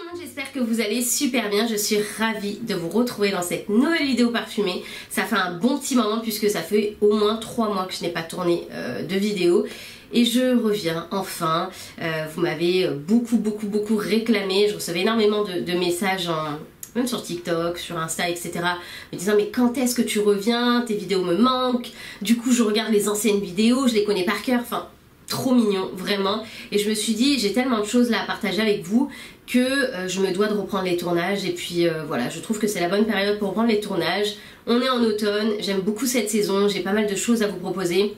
le monde, j'espère que vous allez super bien. Je suis ravie de vous retrouver dans cette nouvelle vidéo parfumée. Ça fait un bon petit moment puisque ça fait au moins 3 mois que je n'ai pas tourné de vidéo. Et je reviens enfin. Vous m'avez beaucoup réclamé. Je recevais énormément de messages même sur TikTok, sur Insta, etc. me disant mais quand est-ce que tu reviens? Tes vidéos me manquent. Du coup je regarde les anciennes vidéos, je les connais par cœur. Enfin, trop mignon, vraiment. Et je me suis dit, j'ai tellement de choses là à partager avec vous que je me dois de reprendre les tournages. Et puis voilà, je trouve que c'est la bonne période pour reprendre les tournages. On est en automne, j'aime beaucoup cette saison, j'ai pas mal de choses à vous proposer.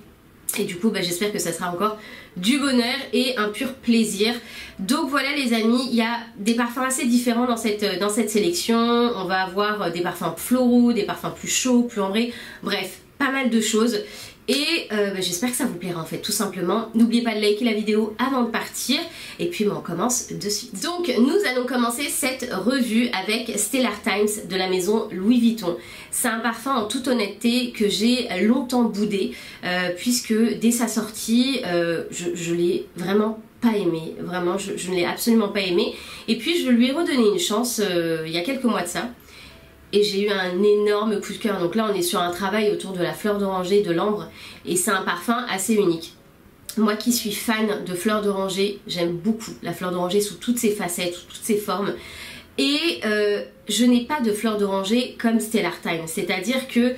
Et du coup, j'espère que ça sera encore du bonheur et un pur plaisir. Donc voilà les amis, il y a des parfums assez différents dans cette sélection. On va avoir des parfums floraux, des parfums plus chauds, plus ambrés. Bref, pas mal de choses. Et j'espère que ça vous plaira en fait, tout simplement. N'oubliez pas de liker la vidéo avant de partir. Et puis on commence de suite. Donc nous allons commencer cette revue avec Stellar Times de la maison Louis Vuitton. C'est un parfum en toute honnêteté que j'ai longtemps boudé. Puisque dès sa sortie, je l'ai vraiment pas aimé. Vraiment, je ne l'ai absolument pas aimé. Et puis je lui ai redonné une chance il y a quelques mois de ça. Et j'ai eu un énorme coup de cœur. Donc là on est sur un travail autour de la fleur d'oranger, de l'ambre. Et c'est un parfum assez unique. Moi qui suis fan de fleur d'oranger, j'aime beaucoup la fleur d'oranger sous toutes ses facettes, sous toutes ses formes. Et je n'ai pas de fleur d'oranger comme Stellar Times. C'est-à-dire que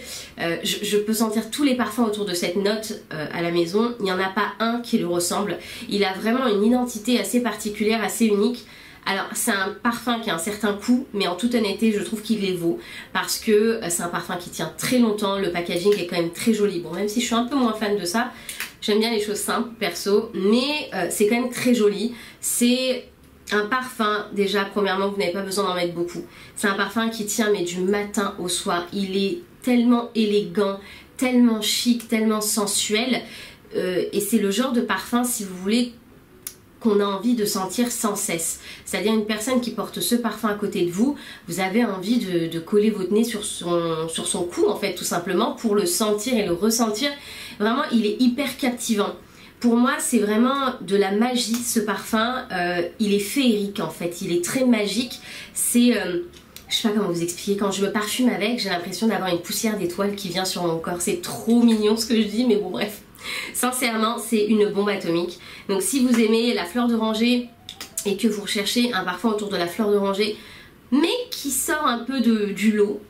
je peux sentir tous les parfums autour de cette note à la maison. Il n'y en a pas un qui lui ressemble. Il a vraiment une identité assez particulière, assez unique. Alors c'est un parfum qui a un certain coût, mais en toute honnêteté je trouve qu'il les vaut parce que c'est un parfum qui tient très longtemps, le packaging est quand même très joli. Bon, même si je suis un peu moins fan de ça, j'aime bien les choses simples perso, mais c'est quand même très joli. C'est un parfum, déjà premièrement vous n'avez pas besoin d'en mettre beaucoup. C'est un parfum qui tient mais du matin au soir, il est tellement élégant, tellement chic, tellement sensuel et c'est le genre de parfum si vous voulez qu'on a envie de sentir sans cesse. C'est-à-dire une personne qui porte ce parfum à côté de vous, vous avez envie de coller votre nez sur son cou en fait tout simplement pour le sentir et le ressentir. Vraiment il est hyper captivant. Pour moi c'est vraiment de la magie ce parfum, il est féerique en fait, il est très magique. C'est... je sais pas comment vous expliquer, quand je me parfume avec j'ai l'impression d'avoir une poussière d'étoiles qui vient sur mon corps. C'est trop mignon ce que je dis mais bon bref. Sincèrement c'est une bombe atomique. Donc si vous aimez la fleur d'oranger et que vous recherchez un parfum autour de la fleur d'oranger mais qui sort un peu du lot,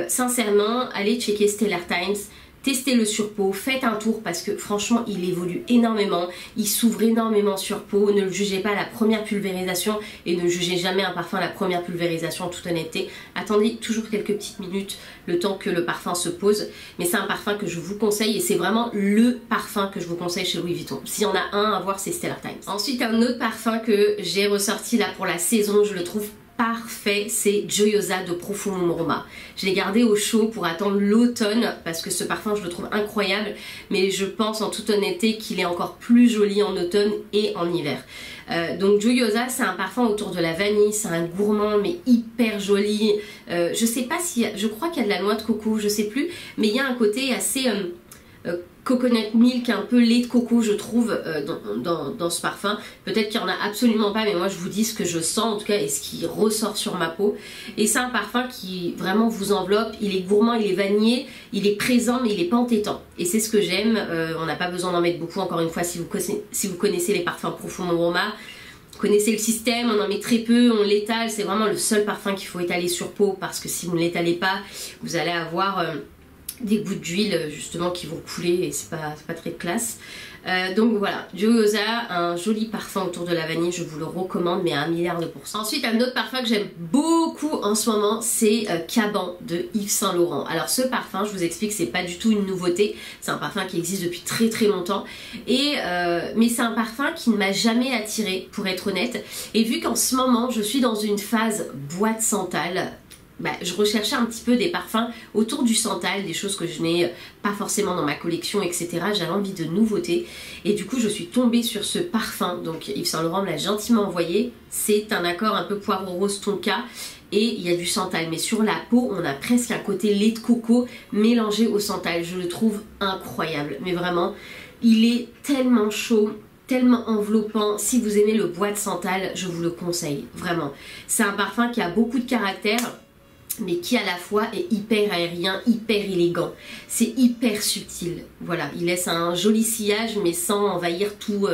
sincèrement allez checker Stellar Times. Testez-le sur peau, faites un tour parce que franchement il évolue énormément, il s'ouvre énormément sur peau, ne le jugez pas à la première pulvérisation et ne jugez jamais un parfum à la première pulvérisation en toute honnêteté. Attendez toujours quelques petites minutes le temps que le parfum se pose, mais c'est un parfum que je vous conseille et c'est vraiment le parfum que je vous conseille chez Louis Vuitton. S'il y en a un à voir c'est Stellar Times. Ensuite un autre parfum que j'ai ressorti là pour la saison, je le trouve parfait, c'est Gioiosa de Profumum Roma. Je l'ai gardé au chaud pour attendre l'automne parce que ce parfum je le trouve incroyable, mais je pense en toute honnêteté qu'il est encore plus joli en automne et en hiver. Donc Gioiosa c'est un parfum autour de la vanille, c'est un gourmand mais hyper joli. Je sais pas si, je crois qu'il y a de la noix de coco, je sais plus, mais il y a un côté assez coconut milk, un peu lait de coco je trouve dans ce parfum. Peut-être qu'il n'y en a absolument pas mais moi je vous dis ce que je sens en tout cas et ce qui ressort sur ma peau. Et c'est un parfum qui vraiment vous enveloppe, il est gourmand, il est vanillé, il est présent mais il est pas entêtant. Et c'est ce que j'aime, on n'a pas besoin d'en mettre beaucoup encore une fois si vous connaissez les parfums Profumum Roma. Vous connaissez le système, on en met très peu, on l'étale, c'est vraiment le seul parfum qu'il faut étaler sur peau parce que si vous ne l'étalez pas vous allez avoir... des gouttes d'huile justement qui vont couler et c'est pas très classe. Donc voilà, Gioiosa, un joli parfum autour de la vanille, je vous le recommande mais à 1 milliard de pourcents. Ensuite un autre parfum que j'aime beaucoup en ce moment c'est Caban de Yves Saint Laurent. Alors ce parfum je vous explique c'est pas du tout une nouveauté, c'est un parfum qui existe depuis très longtemps et mais c'est un parfum qui ne m'a jamais attirée pour être honnête et vu qu'en ce moment je suis dans une phase boîte Santal, je recherchais un petit peu des parfums autour du santal, des choses que je n'ai pas forcément dans ma collection, etc. J'avais envie de nouveautés et du coup je suis tombée sur ce parfum. Donc Yves Saint Laurent me l'a gentiment envoyé. C'est un accord un peu poivre rose tonka et il y a du santal. Mais sur la peau on a presque un côté lait de coco mélangé au santal. Je le trouve incroyable. Mais vraiment il est tellement chaud, tellement enveloppant. Si vous aimez le bois de santal, je vous le conseille, vraiment. C'est un parfum qui a beaucoup de caractère, mais qui à la fois est hyper aérien, hyper élégant. C'est hyper subtil. Voilà, il laisse un joli sillage, mais sans envahir tout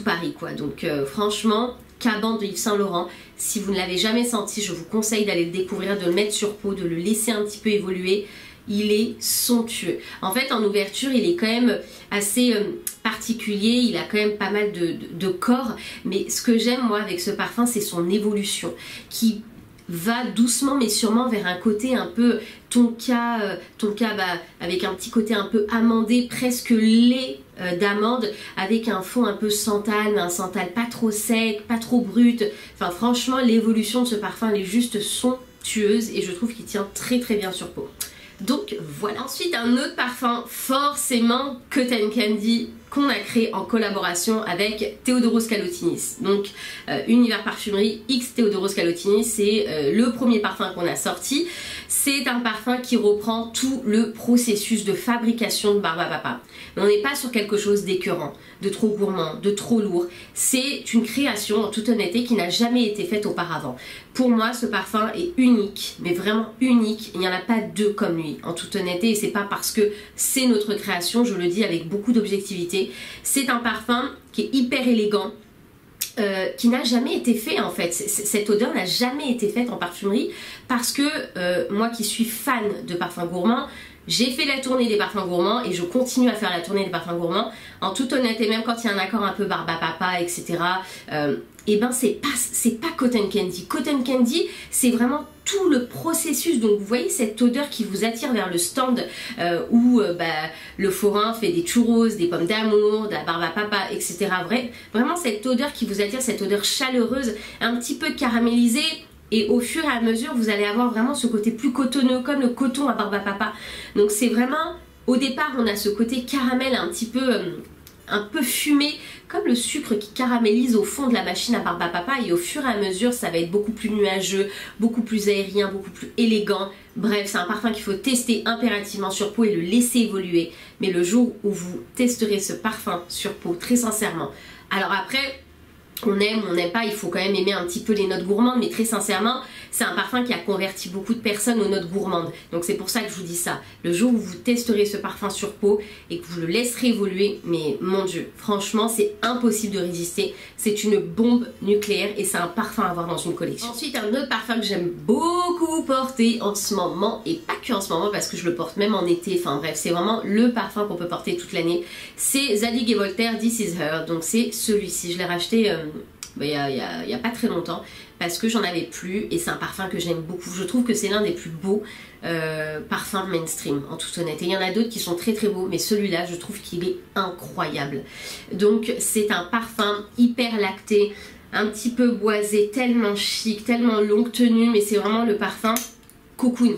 Paris, quoi. Donc franchement, Cabane de Yves Saint Laurent, si vous ne l'avez jamais senti, je vous conseille d'aller le découvrir, de le mettre sur peau, de le laisser un petit peu évoluer. Il est somptueux. En fait, en ouverture, il est quand même assez particulier. Il a quand même pas mal de corps. Mais ce que j'aime, moi, avec ce parfum, c'est son évolution qui va doucement mais sûrement vers un côté un peu tonka avec un petit côté un peu amandé, presque lait d'amande, avec un fond un peu santal, mais un santal pas trop sec, pas trop brut. Enfin franchement, l'évolution de ce parfum, elle est juste somptueuse et je trouve qu'il tient très très bien sur peau. Donc voilà. Ensuite, un autre parfum, forcément Cotton Candy, qu'on a créé en collaboration avec Theodoros Kalottinis. Donc Univers Parfumerie X Theodoros Kalottinis, c'est le premier parfum qu'on a sorti. C'est un parfum qui reprend tout le processus de fabrication de Barbapapa. Mais on n'est pas sur quelque chose d'écœurant, de trop gourmand, de trop lourd. C'est une création, en toute honnêteté, qui n'a jamais été faite auparavant. Pour moi, ce parfum est unique, mais vraiment unique. Il n'y en a pas deux comme lui, en toute honnêteté. Et c'est pas parce que c'est notre création, je le dis avec beaucoup d'objectivité. C'est un parfum qui est hyper élégant, qui n'a jamais été fait en fait. Cette odeur n'a jamais été faite en parfumerie parce que moi qui suis fan de parfums gourmands, j'ai fait la tournée des parfums gourmands et je continue à faire la tournée des parfums gourmands. En toute honnêteté, même quand il y a un accord un peu Barbapapa, etc., et ben c'est pas Cotton Candy. Cotton Candy, c'est vraiment tout le processus. Donc vous voyez cette odeur qui vous attire vers le stand où le forain fait des churros, des pommes d'amour, de la Barbapapa, etc. Vraiment cette odeur qui vous attire, cette odeur chaleureuse, un petit peu caramélisée. Et au fur et à mesure, vous allez avoir vraiment ce côté plus cotonneux, comme le coton à Barbapapa. Donc c'est vraiment, au départ, on a ce côté caramel un peu fumé, comme le sucre qui caramélise au fond de la machine à Barbapapa. Et au fur et à mesure, ça va être beaucoup plus nuageux, beaucoup plus aérien, beaucoup plus élégant. Bref, c'est un parfum qu'il faut tester impérativement sur peau et le laisser évoluer. Mais le jour où vous testerez ce parfum sur peau, très sincèrement. Alors après, on aime, on n'aime pas, il faut quand même aimer un petit peu les notes gourmandes, mais très sincèrement, c'est un parfum qui a converti beaucoup de personnes aux notes gourmandes. Donc c'est pour ça que je vous dis ça. Le jour où vous testerez ce parfum sur peau et que vous le laisserez évoluer, mais mon Dieu, franchement, c'est impossible de résister. C'est une bombe nucléaire et c'est un parfum à avoir dans une collection. Ensuite, un autre parfum que j'aime beaucoup porter en ce moment, et pas que en ce moment, parce que je le porte même en été, enfin bref, c'est vraiment le parfum qu'on peut porter toute l'année. C'est Zadig & Voltaire This Is Her, donc c'est celui-ci. Je l'ai racheté il y a pas très longtemps parce que j'en avais plus et c'est un parfum que j'aime beaucoup. Je trouve que c'est l'un des plus beaux parfums mainstream, en toute honnêteté. Il y en a d'autres qui sont très très beaux, mais celui-là, je trouve qu'il est incroyable. Donc c'est un parfum hyper lacté, un petit peu boisé, tellement chic, tellement longue tenue, mais c'est vraiment le parfum cocooning.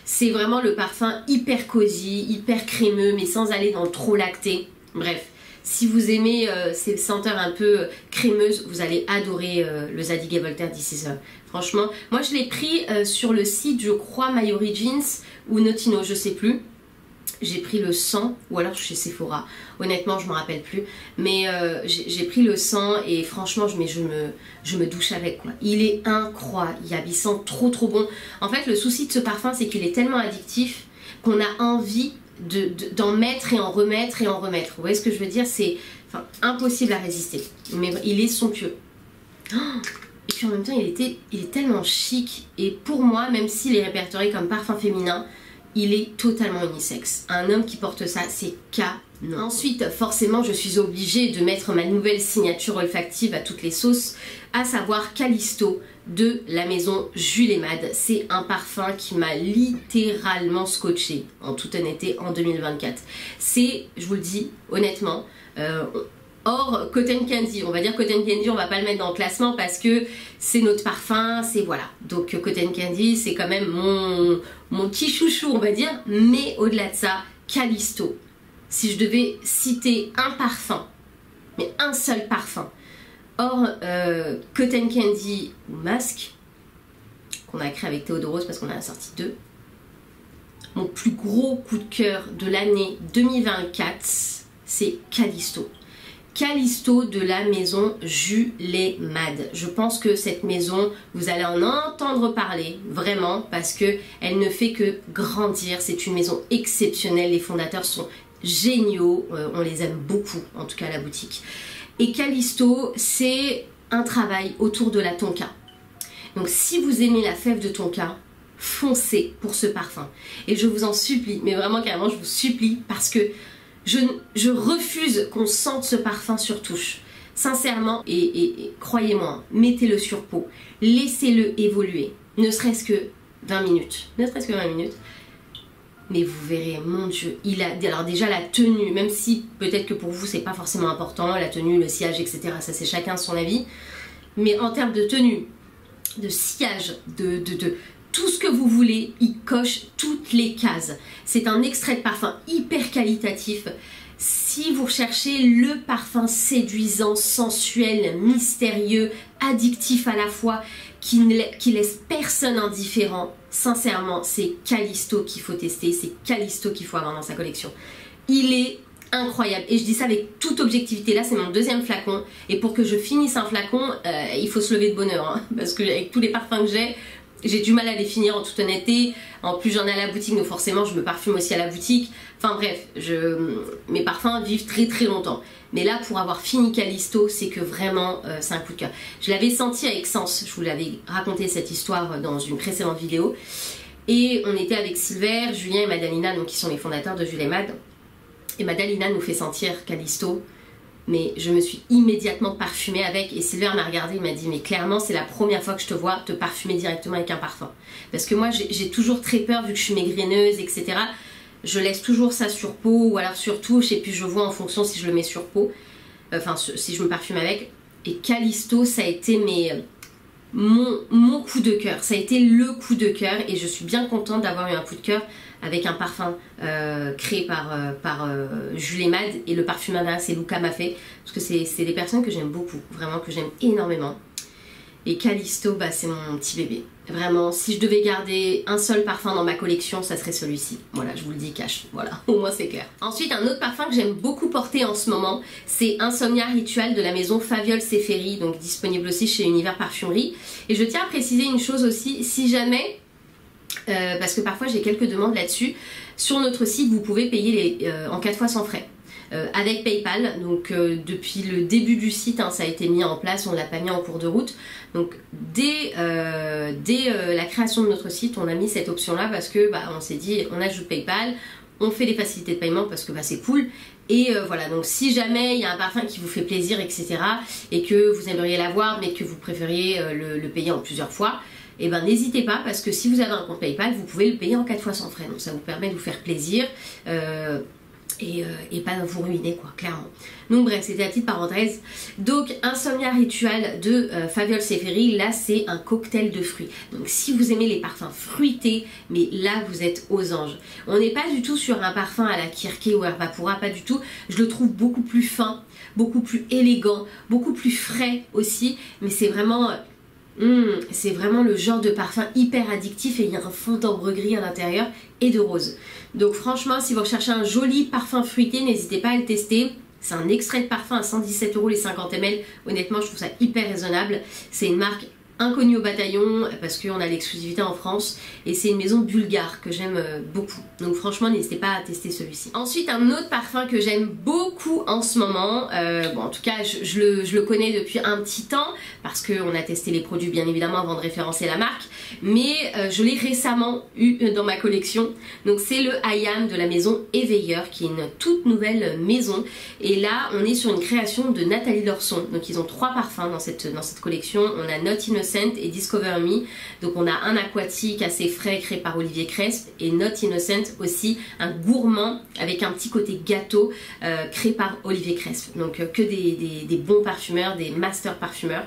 C'est vraiment le parfum hyper cosy, hyper crémeux, mais sans aller dans le trop lacté. Bref. Si vous aimez ces senteurs un peu crémeuses, vous allez adorer le Zadig & Voltaire This Is Her. Franchement, moi je l'ai pris sur le site, je crois, My Origins ou Notino, je sais plus. J'ai pris le 100 ou alors chez Sephora. Honnêtement, je me rappelle plus. Mais j'ai pris le 100 et franchement, je me douche avec, quoi. Il est incroyable, il sent trop trop bon. En fait, le souci de ce parfum, c'est qu'il est tellement addictif qu'on a envie d'en mettre et en remettre et en remettre. Vous voyez ce que je veux dire? C'est impossible à résister. Mais il est somptueux. Oh, et puis en même temps, il est tellement chic. Et pour moi, même s'il est répertorié comme parfum féminin, il est totalement unisexe. Un homme qui porte ça, c'est canon. Ensuite, forcément, je suis obligée de mettre ma nouvelle signature olfactive à toutes les sauces, à savoir Callisto de la maison Jules et Mad. C'est un parfum qui m'a littéralement scotché, en toute honnêteté, en 2024. C'est, je vous le dis honnêtement, hors Cotton Candy. On va dire Cotton Candy, on va pas le mettre dans le classement parce que c'est notre parfum, c'est voilà. Donc Cotton Candy, c'est quand même mon petit chouchou, on va dire. Mais au-delà de ça, Callisto. Si je devais citer un parfum, mais un seul parfum, hors Cotton Candy ou Masque, qu'on a créé avec Theodoros parce qu'on en a sorti deux, mon plus gros coup de cœur de l'année 2024, c'est Callisto. Callisto de la maison Jules Mad. Je pense que cette maison, vous allez en entendre parler, vraiment, parce que elle ne fait que grandir. C'est une maison exceptionnelle, les fondateurs sont géniaux, on les aime beaucoup, en tout cas à la boutique. Et Callisto, c'est un travail autour de la tonka. Donc si vous aimez la fève de tonka, foncez pour ce parfum. Et je vous en supplie, mais vraiment carrément, je vous supplie, parce que je refuse qu'on sente ce parfum sur touche. Sincèrement, et croyez-moi, mettez-le sur peau, laissez-le évoluer, ne serait-ce que 20 minutes. Ne serait-ce que 20 minutes. Mais vous verrez, mon Dieu, il a... Alors déjà la tenue, même si peut-être que pour vous c'est pas forcément important, la tenue, le sillage, etc. Ça c'est chacun son avis. Mais en termes de tenue, de sillage, de tout ce que vous voulez, il coche toutes les cases. C'est un extrait de parfum hyper qualitatif. Si vous recherchez le parfum séduisant, sensuel, mystérieux, addictif à la fois, qui laisse personne indifférent, sincèrement, c'est Callisto qu'il faut tester, c'est Callisto qu'il faut avoir dans sa collection. Il est incroyable et je dis ça avec toute objectivité. Là c'est mon deuxième flacon et pour que je finisse un flacon, il faut se lever de bonne heure, hein, parce que avec tous les parfums que j'ai du mal à les finir en toute honnêteté. En plus j'en ai à la boutique, donc forcément je me parfume aussi à la boutique. Enfin bref, mes parfums vivent très très longtemps. Mais là pour avoir fini Callisto, c'est que vraiment c'est un coup de cœur. Je l'avais senti avec Sens, je vous l'avais raconté cette histoire dans une précédente vidéo. Et on était avec Silver, Julien et Madalina, donc qui sont les fondateurs de Jules Mad. Et Madalina nous fait sentir Callisto. Mais je me suis immédiatement parfumée avec, et Silver m'a regardé, il m'a dit mais clairement c'est la première fois que je te vois te parfumer directement avec un parfum. Parce que moi j'ai toujours très peur, vu que je suis maigrineuse, etc. Je laisse toujours ça sur peau ou alors sur touche, et puis je vois en fonction si je le mets sur peau, enfin si je me parfume avec. Et Callisto, ça a été mon coup de cœur, ça a été le coup de cœur, et je suis bien contente d'avoir eu un coup de cœur avec un parfum créé par Jules Mad, et le parfumeur derrière c'est Luca Maffei, parce que c'est des personnes que j'aime beaucoup, vraiment que j'aime énormément. Et Callisto, bah, c'est mon petit bébé. Vraiment, si je devais garder un seul parfum dans ma collection, ça serait celui-ci. Voilà, je vous le dis cash, voilà, au moins c'est clair. Ensuite, un autre parfum que j'aime beaucoup porter en ce moment, c'est Insomnia Ritual de la maison Faviol Seferi, donc disponible aussi chez Univers Parfumerie. Et je tiens à préciser une chose aussi, si jamais... parce que parfois j'ai quelques demandes là-dessus. Sur notre site, vous pouvez payer en 4 fois sans frais. Avec PayPal, donc depuis le début du site, hein, ça a été mis en place, on ne l'a pas mis en cours de route. Donc dès la création de notre site, on a mis cette option-là parce que on s'est dit, on ajoute PayPal, on fait des facilités de paiement parce que c'est cool. Et voilà, donc si jamais il y a un parfum qui vous fait plaisir, etc., et que vous aimeriez l'avoir, mais que vous préfériez le payer en plusieurs fois, et n'hésitez pas, parce que si vous avez un compte PayPal, vous pouvez le payer en 4 fois sans frais. Donc ça vous permet de vous faire plaisir et pas vous ruiner, quoi, clairement. Donc bref, c'était la petite parenthèse. Donc Insomnia Ritual de Faviol Seferi, là c'est un cocktail de fruits. Donc si vous aimez les parfums fruités, mais là vous êtes aux anges. On n'est pas du tout sur un parfum à la Kirke ou Herbapura, pas du tout. Je le trouve beaucoup plus fin, beaucoup plus élégant, beaucoup plus frais aussi, mais c'est vraiment... c'est vraiment le genre de parfum hyper addictif, et il y a un fond d'ambre gris à l'intérieur et de rose. Donc franchement, si vous recherchez un joli parfum fruité, n'hésitez pas à le tester. C'est un extrait de parfum à 117 € les 50 ml. Honnêtement, je trouve ça hyper raisonnable. C'est une marque inconnue au bataillon parce qu'on a l'exclusivité en France, et c'est une maison bulgare que j'aime beaucoup. Donc franchement, n'hésitez pas à tester celui-ci. Ensuite, un autre parfum que j'aime beaucoup en ce moment, en tout cas je le connais depuis un petit temps parce qu'on a testé les produits bien évidemment avant de référencer la marque, mais je l'ai récemment eu dans ma collection. Donc c'est le I Am de la maison Éveilleur, qui est une toute nouvelle maison, et là on est sur une création de Nathalie Lorson. Donc ils ont 3 parfums dans cette collection. On a Not Innocent et Discover Me. Donc on a un aquatique assez frais créé par Olivier Cresp, et Not Innocent aussi, un gourmand avec un petit côté gâteau créé par Olivier Cresp. Donc que des bons parfumeurs, des master parfumeurs.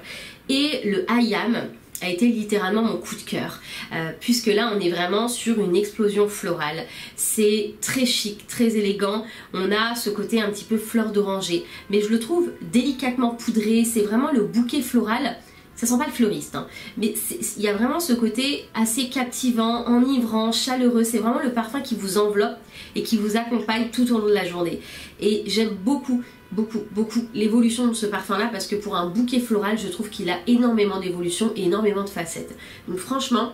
Et le I Am a été littéralement mon coup de cœur, puisque là on est vraiment sur une explosion florale. C'est très chic, très élégant, on a ce côté un petit peu fleur d'oranger, mais je le trouve délicatement poudré. C'est vraiment le bouquet floral ça sent pas le fleuriste, hein, mais il y a vraiment ce côté assez captivant, enivrant, chaleureux. C'est vraiment le parfum qui vous enveloppe et qui vous accompagne tout au long de la journée. Et j'aime beaucoup l'évolution de ce parfum là, parce que pour un bouquet floral, je trouve qu'il a énormément d'évolution et énormément de facettes. Donc franchement,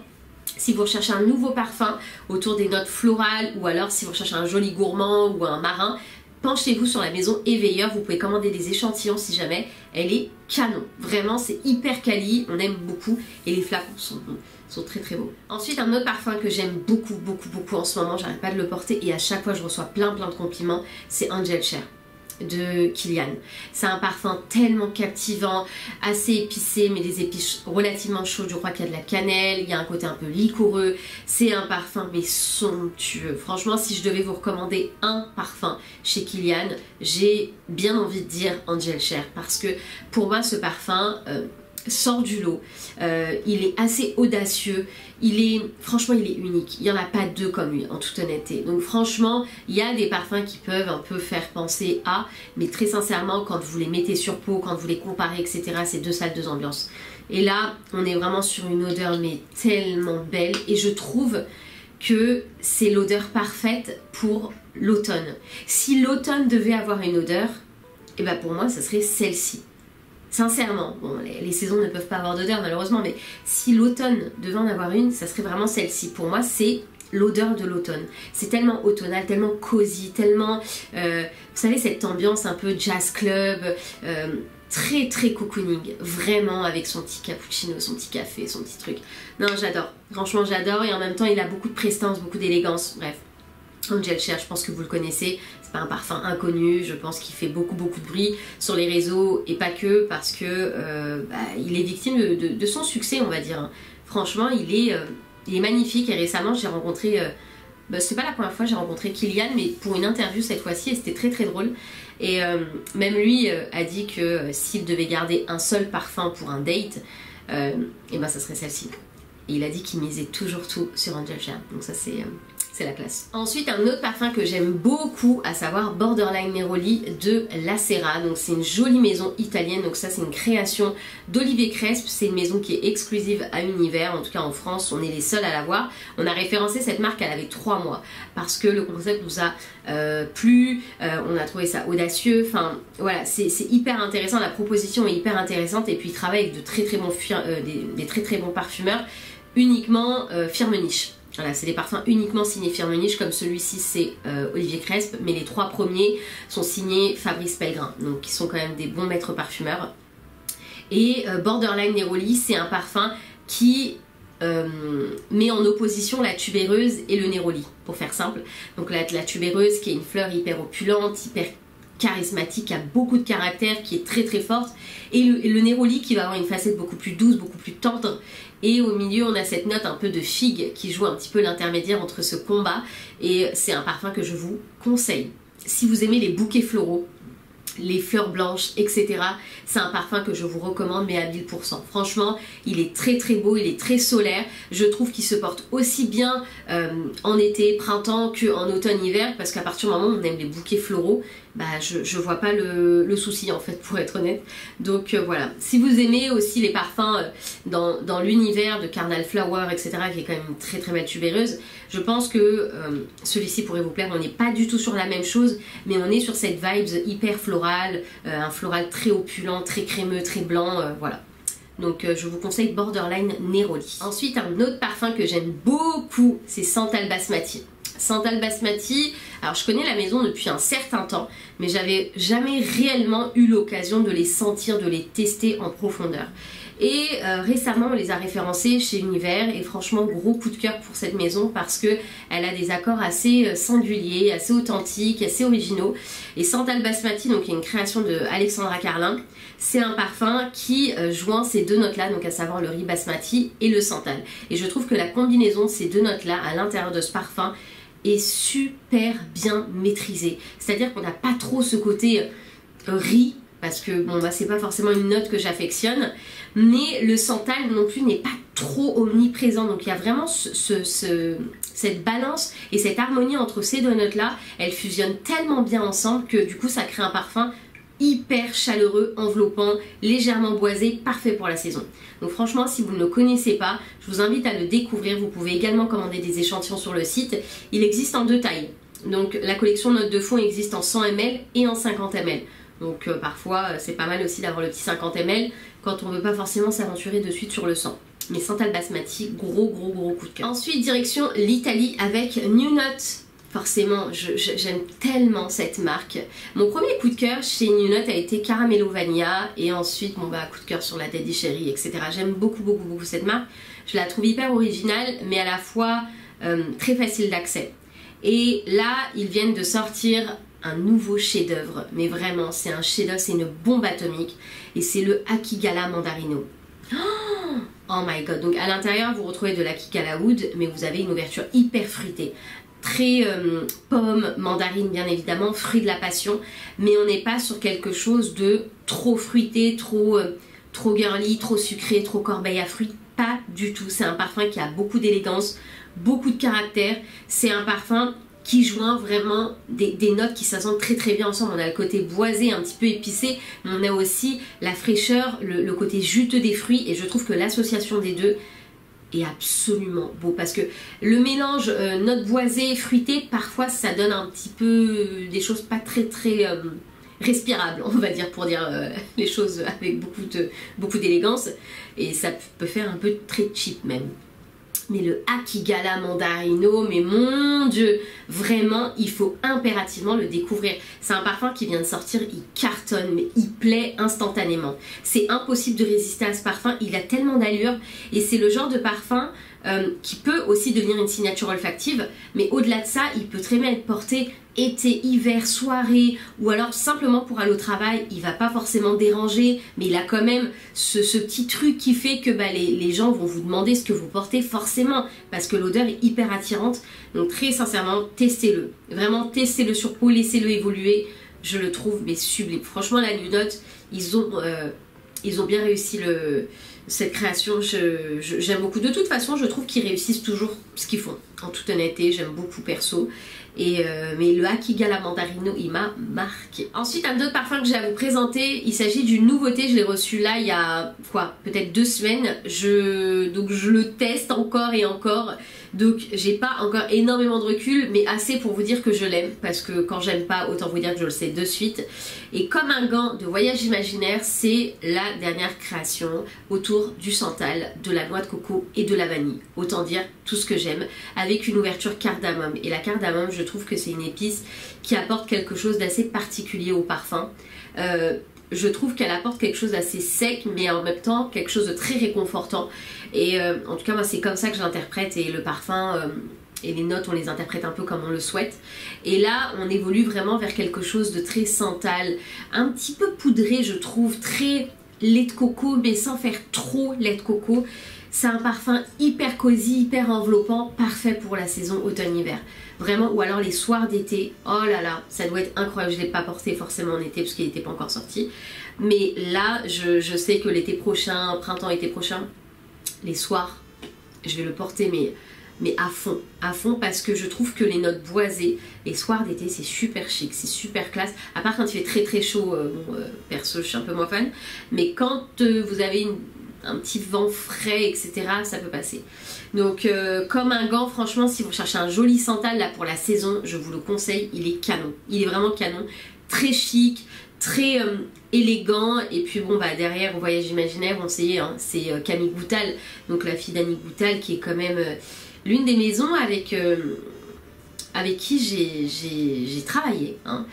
si vous recherchez un nouveau parfum autour des notes florales, ou alors si vous recherchez un joli gourmand ou un marin, penchez-vous sur la maison Éveilleur. Vous pouvez commander des échantillons si jamais. Elle est canon, vraiment c'est hyper quali, on aime beaucoup, et les flacons sont très très beaux. Ensuite, un autre parfum que j'aime beaucoup en ce moment, j'arrête pas de le porter et à chaque fois je reçois plein de compliments, c'est Angel Share de Kilian. C'est un parfum tellement captivant, assez épicé, mais des épices relativement chaudes. Je crois qu'il y a de la cannelle, il y a un côté un peu liquoreux. C'est un parfum mais somptueux. Franchement, si je devais vous recommander un parfum chez Kilian, j'ai bien envie de dire Angel Share, parce que pour moi ce parfum sort du lot. Il est assez audacieux, franchement il est unique, il n'y en a pas deux comme lui en toute honnêteté. Donc franchement, il y a des parfums qui peuvent un peu faire penser à, mais très sincèrement quand vous les mettez sur peau, quand vous les comparez etc, c'est deux salles, deux ambiances. Et là on est vraiment sur une odeur mais tellement belle, et je trouve que c'est l'odeur parfaite pour l'automne. Si l'automne devait avoir une odeur, et ben pour moi ça serait celle-ci. Sincèrement, bon, les saisons ne peuvent pas avoir d'odeur malheureusement, mais si l'automne devait en avoir une, ça serait vraiment celle-ci. Pour moi, c'est l'odeur de l'automne. C'est tellement automnal, tellement cosy, tellement, vous savez, cette ambiance un peu jazz club, très cocooning, vraiment, avec son petit cappuccino, son petit café, son petit truc. Non, j'adore, franchement j'adore, et en même temps il a beaucoup de prestance, beaucoup d'élégance, bref. Angel Share, je pense que vous le connaissez, c'est pas un parfum inconnu, je pense qu'il fait beaucoup de bruit sur les réseaux, et pas que, parce que il est victime de son succès, on va dire. Franchement, il est magnifique, et récemment j'ai rencontré, c'est pas la première fois que j'ai rencontré Kilian, mais pour une interview cette fois-ci, et c'était très drôle. Et même lui a dit que s'il devait garder un seul parfum pour un date, et ben ça serait celle-ci. Et il a dit qu'il misait toujours tout sur Angel Share, donc ça c'est la classe. Ensuite, un autre parfum que j'aime beaucoup, à savoir Borderline Neroli de La Serra. Donc c'est une jolie maison italienne, donc ça c'est une création d'Olivier Cresp. C'est une maison qui est exclusive à Univers, en tout cas en France on est les seuls à l'avoir. On a référencé cette marque, elle avait 3 mois, parce que le concept nous a plu, on a trouvé ça audacieux, enfin voilà, c'est hyper intéressant, la proposition est hyper intéressante, et puis il travaille avec de des très bons parfumeurs, uniquement Firme Niche. Voilà, c'est des parfums uniquement signés Firme Niche, comme celui-ci c'est Olivier Cresp, mais les 3 premiers sont signés Fabrice Pellegrin, donc qui sont quand même des bons maîtres parfumeurs. Et Borderline Neroli, c'est un parfum qui met en opposition la tubéreuse et le Neroli, pour faire simple. Donc la tubéreuse qui est une fleur hyper opulente, hyper charismatique, qui a beaucoup de caractère, qui est très forte, et le Neroli qui va avoir une facette beaucoup plus douce, beaucoup plus tendre, et au milieu on a cette note un peu de figue qui joue un petit peu l'intermédiaire entre ce combat, et c'est un parfum que je vous conseille. Si vous aimez les bouquets floraux, les fleurs blanches, etc. C'est un parfum que je vous recommande, mais à 1000%. Franchement, il est très beau, il est très solaire. Je trouve qu'il se porte aussi bien en été, printemps, qu'en automne-hiver, parce qu'à partir du moment où on aime les bouquets floraux, bah je vois pas le souci en fait, pour être honnête. Donc voilà, si vous aimez aussi les parfums dans l'univers de Carnal Flower, etc., qui est quand même une très belle tubéreuse, je pense que celui-ci pourrait vous plaire. On n'est pas du tout sur la même chose, mais on est sur cette vibes hyper florale, un floral très opulent, très crémeux, très blanc, voilà. Donc je vous conseille Borderline Neroli. Ensuite, un autre parfum que j'aime beaucoup, c'est Santal Basmati. Santal Basmati, alors je connais la maison depuis un certain temps, mais j'avais jamais réellement eu l'occasion de les sentir, de les tester en profondeur. Et récemment on les a référencés chez Univers, et franchement gros coup de cœur pour cette maison, parce que elle a des accords assez singuliers, assez authentiques, assez originaux. Et Santal Basmati, donc qui est une création de Alexandra Carlin, c'est un parfum qui joint ces deux notes là, donc à savoir le riz basmati et le santal. Et je trouve que la combinaison de ces deux notes là à l'intérieur de ce parfum est super bien maîtrisée. C'est-à-dire qu'on n'a pas trop ce côté riz, parce que bon bah c'est pas forcément une note que j'affectionne, mais le santal non plus n'est pas trop omniprésent. Donc il y a vraiment cette balance et cette harmonie entre ces deux notes là. Elles fusionnent tellement bien ensemble que du coup ça crée un parfum hyper chaleureux, enveloppant, légèrement boisé, parfait pour la saison. Donc franchement, si vous ne le connaissez pas, je vous invite à le découvrir. Vous pouvez également commander des échantillons sur le site. Il existe en 2 tailles. Donc la collection Note de fond existe en 100 ml et en 50 ml. Donc parfois c'est pas mal aussi d'avoir le petit 50 ml quand on ne veut pas forcément s'aventurer de suite sur le 100. Mais Santal Basmati, gros coup de cœur. Ensuite direction l'Italie avec New Note. Forcément, j'aime tellement cette marque. Mon premier coup de cœur chez New Note a été Caramello Vanilla et ensuite coup de cœur sur la Daddy Cherry, etc. J'aime beaucoup cette marque. Je la trouve hyper originale mais à la fois très facile d'accès. Et là, ils viennent de sortir un nouveau chef-d'œuvre, mais vraiment, c'est un chef-d'œuvre, c'est une bombe atomique, et c'est le Akigala Mandarino. Oh my god! Donc à l'intérieur, vous retrouvez de l'Akigala Wood, mais vous avez une ouverture hyper fruitée. Très pomme, mandarine bien évidemment, fruit de la passion, mais on n'est pas sur quelque chose de trop fruité, trop girly, trop sucré, trop corbeille à fruits. Pas du tout. C'est un parfum qui a beaucoup d'élégance, beaucoup de caractère. C'est un parfum qui joint vraiment des notes qui s'assemblent très bien ensemble. On a le côté boisé, un petit peu épicé, mais on a aussi la fraîcheur, le côté juteux des fruits, et je trouve que l'association des deux est absolument beau, parce que le mélange notes boisées, fruitées, parfois ça donne un petit peu des choses pas très respirables, on va dire, pour dire les choses avec beaucoup d'élégance, et ça peut faire un peu très cheap même. Mais le Akigala Mandarino, mais mon dieu, vraiment, il faut impérativement le découvrir. C'est un parfum qui vient de sortir, il cartonne, mais il plaît instantanément. C'est impossible de résister à ce parfum, il a tellement d'allure, et c'est le genre de parfum qui peut aussi devenir une signature olfactive, mais au-delà de ça, il peut très bien être porté été, hiver, soirée, ou alors simplement pour aller au travail. Il va pas forcément déranger, mais il a quand même ce petit truc qui fait que les gens vont vous demander ce que vous portez forcément, parce que l'odeur est hyper attirante. Donc très sincèrement, testez-le, vraiment testez-le sur peau, laissez-le évoluer. Je le trouve mais sublime. Franchement, la New Note, ils ont bien réussi cette création. J'aime beaucoup. De toute façon, je trouve qu'ils réussissent toujours ce qu'ils font. En toute honnêteté, j'aime beaucoup perso. Mais le Akigala Mandarino, il m'a marqué. Ensuite, un autre parfum que j'ai à vous présenter, il s'agit d'une nouveauté. Je l'ai reçu là il y a quoi, peut-être 2 semaines. Donc je le teste encore et encore. Donc j'ai pas encore énormément de recul, mais assez pour vous dire que je l'aime, parce que quand j'aime pas, autant vous dire que je le sais de suite. Et comme un gant de voyage imaginaire, c'est la dernière création autour du santal, de la noix de coco et de la vanille. Autant dire tout ce que j'aime, avec une ouverture cardamome. Et la cardamome, je trouve que c'est une épice qui apporte quelque chose d'assez particulier au parfum. Je trouve qu'elle apporte quelque chose d'assez sec, mais en même temps quelque chose de très réconfortant. Et en tout cas, moi c'est comme ça que je l'interprète, et le parfum et les notes, on les interprète un peu comme on le souhaite. Et là, on évolue vraiment vers quelque chose de très santal, un petit peu poudré, je trouve, très lait de coco, mais sans faire trop lait de coco. C'est un parfum hyper cosy, hyper enveloppant, parfait pour la saison automne-hiver. Vraiment, ou alors les soirs d'été, oh là là, ça doit être incroyable. Je ne l'ai pas porté forcément en été parce qu'il n'était pas encore sorti. Mais là, je sais que l'été prochain, printemps-été prochain, les soirs, je vais le porter mais à fond, parce que je trouve que les notes boisées, les soirs d'été, c'est super chic, c'est super classe. À part quand il fait très chaud, perso, je suis un peu moins fan. Mais quand vous avez un petit vent frais, etc., ça peut passer. Donc comme un gant, franchement, si vous cherchez un joli santal là pour la saison, je vous le conseille, il est canon. Il est vraiment canon, très chic, très élégant. Et puis bon, derrière, au voyage imaginaire, on sait, hein, c'est Camille Goutal, donc la fille d'Annie Goutal, qui est quand même l'une des maisons avec qui j'ai travaillé hein,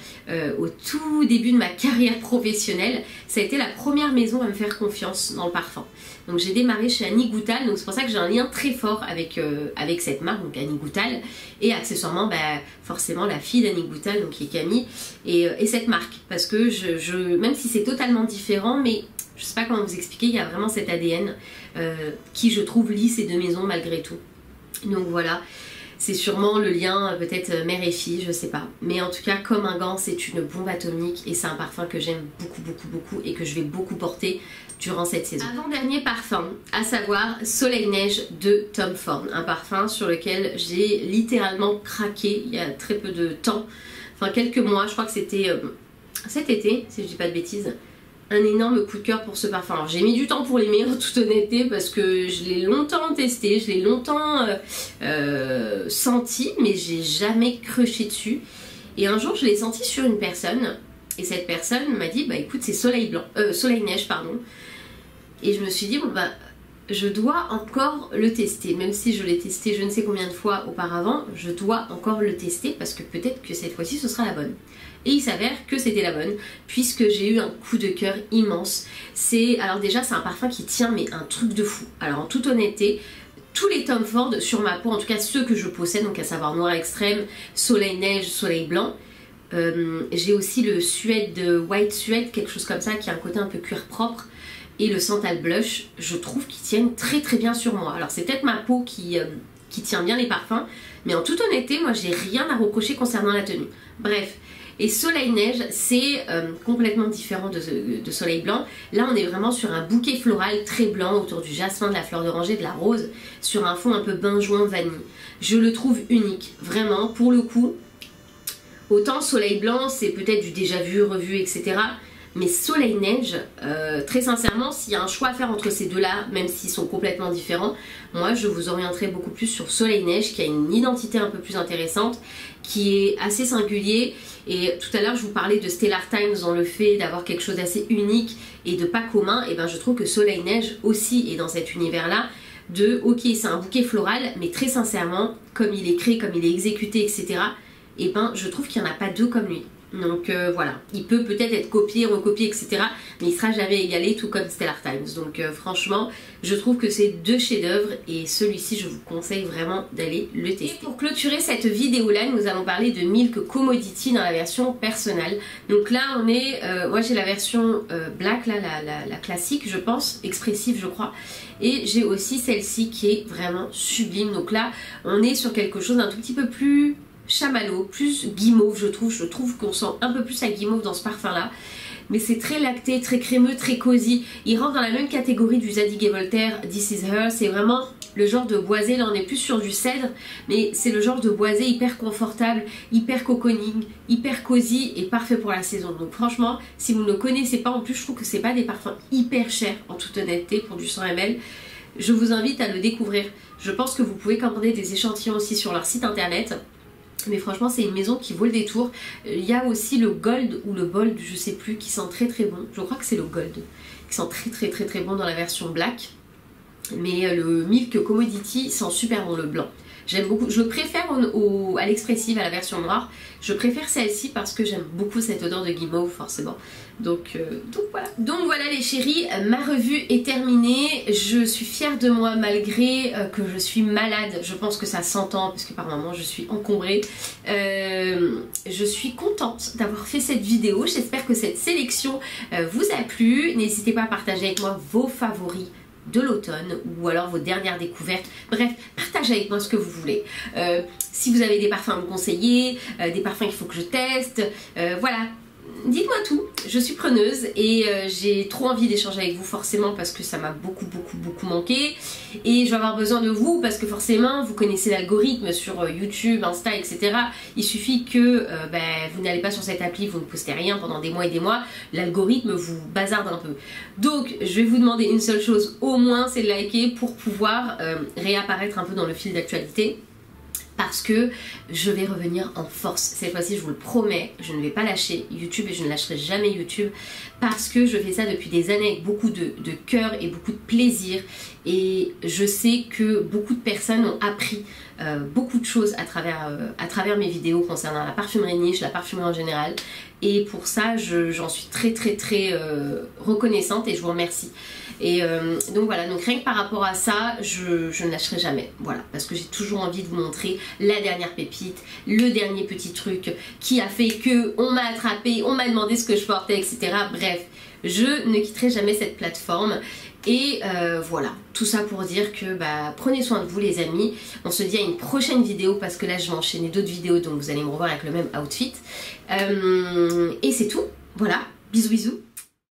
au tout début de ma carrière professionnelle. Ça a été la première maison à me faire confiance dans le parfum. Donc j'ai démarré chez Annie Goutal, donc c'est pour ça que j'ai un lien très fort avec cette marque, donc Annie Goutal, et accessoirement forcément la fille d'Annie Goutal, donc qui est Camille, et cette marque, parce que même si c'est totalement différent, mais je sais pas comment vous expliquer, il y a vraiment cet ADN qui je trouve lie ces 2 maisons malgré tout. Donc voilà. C'est sûrement le lien, peut-être mère et fille, je sais pas. Mais en tout cas, comme un gant, c'est une bombe atomique, et c'est un parfum que j'aime beaucoup et que je vais beaucoup porter durant cette saison. Avant-dernier parfum, à savoir Soleil Neige de Tom Ford. Un parfum sur lequel j'ai littéralement craqué il y a très peu de temps. Enfin quelques mois, je crois que c'était cet été, si je dis pas de bêtises, un énorme coup de cœur pour ce parfum. Alors j'ai mis du temps pour l'aimer en toute honnêteté parce que je l'ai longtemps testé, je l'ai longtemps senti, mais j'ai jamais crushé dessus. Et un jour je l'ai senti sur une personne et cette personne m'a dit bah écoute c'est Soleil Neige pardon. Et je me suis dit bon bah je dois encore le tester, même si je l'ai testé je ne sais combien de fois auparavant, je dois encore le tester parce que peut-être que cette fois-ci ce sera la bonne. Et il s'avère que c'était la bonne, puisque j'ai eu un coup de cœur immense. Alors déjà c'est un parfum qui tient mais un truc de fou. Alors en toute honnêteté, tous les Tom Ford sur ma peau, en tout cas ceux que je possède, donc à savoir Noir Extrême, Soleil Neige, Soleil Blanc, j'ai aussi le Suède, White Suède, quelque chose comme ça, qui a un côté un peu cuir propre, et le Santal Blush, je trouve qu'ils tiennent très très bien sur moi. Alors c'est peut-être ma peau qui tient bien les parfums, mais en toute honnêteté, moi j'ai rien à reprocher concernant la tenue. Bref. Et Soleil Neige, c'est complètement différent de Soleil Blanc. Là, on est vraiment sur un bouquet floral très blanc autour du jasmin, de la fleur d'oranger, de la rose, sur un fond un peu benjoin vanille. Je le trouve unique, vraiment, pour le coup. Autant Soleil Blanc, c'est peut-être du déjà vu, revu, etc. Mais Soleil Neige, très sincèrement, s'il y a un choix à faire entre ces deux-là, même s'ils sont complètement différents, moi je vous orienterai beaucoup plus sur Soleil Neige, qui a une identité un peu plus intéressante, qui est assez singulier. Et tout à l'heure je vous parlais de Stellar Times dans le fait d'avoir quelque chose d'assez unique et de pas commun, et ben je trouve que Soleil Neige aussi est dans cet univers-là, ok c'est un bouquet floral, mais très sincèrement, comme il est créé, comme il est exécuté, etc., et ben je trouve qu'il n'y en a pas deux comme lui. Donc voilà, il peut peut-être être copié, recopié, etc. Mais il sera jamais égalé, tout comme Stellar Times. Donc franchement, je trouve que c'est deux chefs-d'œuvre et celui-ci, je vous conseille vraiment d'aller le tester. Et pour clôturer cette vidéo-là, nous allons parler de Milk Commodity dans la version personnelle. Donc là, on est, moi j'ai la version black, là, la classique, je pense, expressive, je crois. Et j'ai aussi celle-ci qui est vraiment sublime. Donc là, on est sur quelque chose d'un tout petit peu plus chamallow, plus guimauve je trouve qu'on sent un peu plus la guimauve dans ce parfum là, mais c'est très lacté, très crémeux, très cosy. Il rentre dans la même catégorie du Zadig & Voltaire This Is Her, c'est vraiment le genre de boisé, là on est plus sur du cèdre, mais c'est le genre de boisé hyper confortable, hyper cocooning, hyper cosy et parfait pour la saison. Donc franchement, si vous ne le connaissez pas, en plus je trouve que c'est pas des parfums hyper chers en toute honnêteté pour du 100 ml. Je vous invite à le découvrir. Je pense que vous pouvez commander des échantillons aussi sur leur site internet. Mais franchement c'est une maison qui vaut le détour. Il y a aussi le Gold ou le Bold, je sais plus, qui sent très très bon. Je crois que c'est le Gold qui sent très bon dans la version black. Mais le Milk Commodity sent super bon, le blanc. J'aime beaucoup, je préfère à l'expressive, à la version noire. Je préfère celle-ci parce que j'aime beaucoup cette odeur de guimauve forcément. Donc voilà. Donc voilà les chéris, ma revue est terminée. Je suis fière de moi malgré que je suis malade. Je pense que ça s'entend parce que par moments je suis encombrée. Je suis contente d'avoir fait cette vidéo. J'espère que cette sélection vous a plu. N'hésitez pas à partager avec moi vos favoris de l'automne ou alors vos dernières découvertes. Bref, partagez avec moi ce que vous voulez. Si vous avez des parfums à me conseiller, des parfums qu'il faut que je teste, voilà. Dites-moi tout, je suis preneuse et j'ai trop envie d'échanger avec vous forcément parce que ça m'a beaucoup manqué et je vais avoir besoin de vous parce que forcément vous connaissez l'algorithme sur YouTube, Insta, etc. Il suffit que vous n'allez pas sur cette appli, vous ne postez rien pendant des mois et des mois, l'algorithme vous bazarde un peu. Donc je vais vous demander une seule chose au moins, c'est de liker pour pouvoir réapparaître un peu dans le fil d'actualité. Parce que je vais revenir en force. Cette fois-ci, je vous le promets, je ne vais pas lâcher YouTube et je ne lâcherai jamais YouTube parce que je fais ça depuis des années avec beaucoup de cœur et beaucoup de plaisir. Et je sais que beaucoup de personnes ont appris beaucoup de choses à travers mes vidéos concernant la parfumerie niche, la parfumerie en général. Et pour ça, j'en suis très reconnaissante et je vous remercie. Et donc voilà, donc rien que par rapport à ça, je ne lâcherai jamais. Voilà, parce que j'ai toujours envie de vous montrer la dernière pépite, le dernier petit truc qui a fait que on m'a attrapé, on m'a demandé ce que je portais, etc. Bref, je ne quitterai jamais cette plateforme. Et voilà, tout ça pour dire que prenez soin de vous les amis. On se dit à une prochaine vidéo parce que là je vais enchaîner d'autres vidéos donc vous allez me revoir avec le même outfit. Et c'est tout, voilà, bisous bisous.